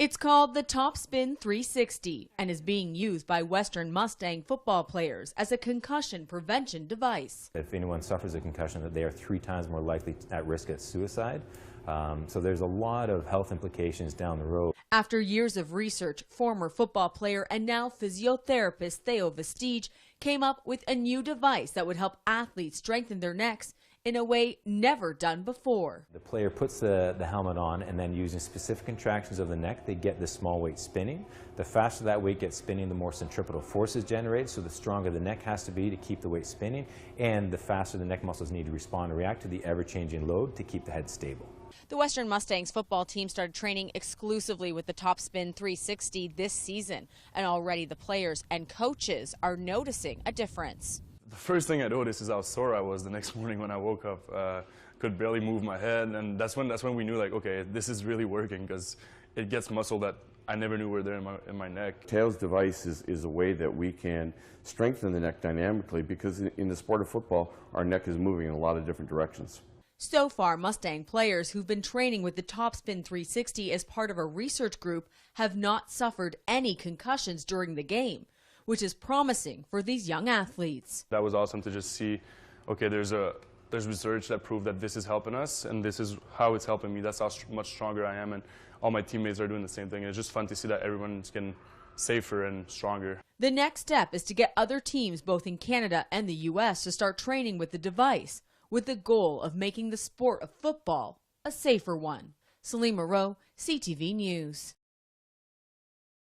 It's called the Topspin 360 and is being used by Western Mustang football players as a concussion prevention device. If anyone suffers a concussion, that they are 3 times more likely at risk at suicide. So there's a lot of health implications down the road. After years of research, former football player and now physiotherapist Theo Vestige came up with a new device that would help athletes strengthen their necks in a way never done before. The player puts the helmet on, and then using specific contractions of the neck, they get the small weight spinning. The faster that weight gets spinning, the more centripetal force is generated, so the stronger the neck has to be to keep the weight spinning, and the faster the neck muscles need to respond and react to the ever-changing load to keep the head stable. The Western Mustangs football team started training exclusively with the Topspin 360 this season, and already the players and coaches are noticing a difference. The first thing I noticed is how sore I was the next morning when I woke up. Could barely move my head, and that's when we knew, like, okay, this is really working, because it gets muscle that I never knew were there in my neck. Theo's device is a way that we can strengthen the neck dynamically, because in the sport of football, our neck is moving in a lot of different directions. So far, Mustang players who've been training with the Topspin 360 as part of a research group have not suffered any concussions during the game, which is promising for these young athletes. That was awesome to just see, okay, there's research that proved that this is helping us, and this is how it's helping me. That's how much stronger I am, and all my teammates are doing the same thing. It's just fun to see that everyone's getting safer and stronger. The next step is to get other teams both in Canada and the U.S. to start training with the device, with the goal of making the sport of football a safer one. Celine Moreau, CTV News.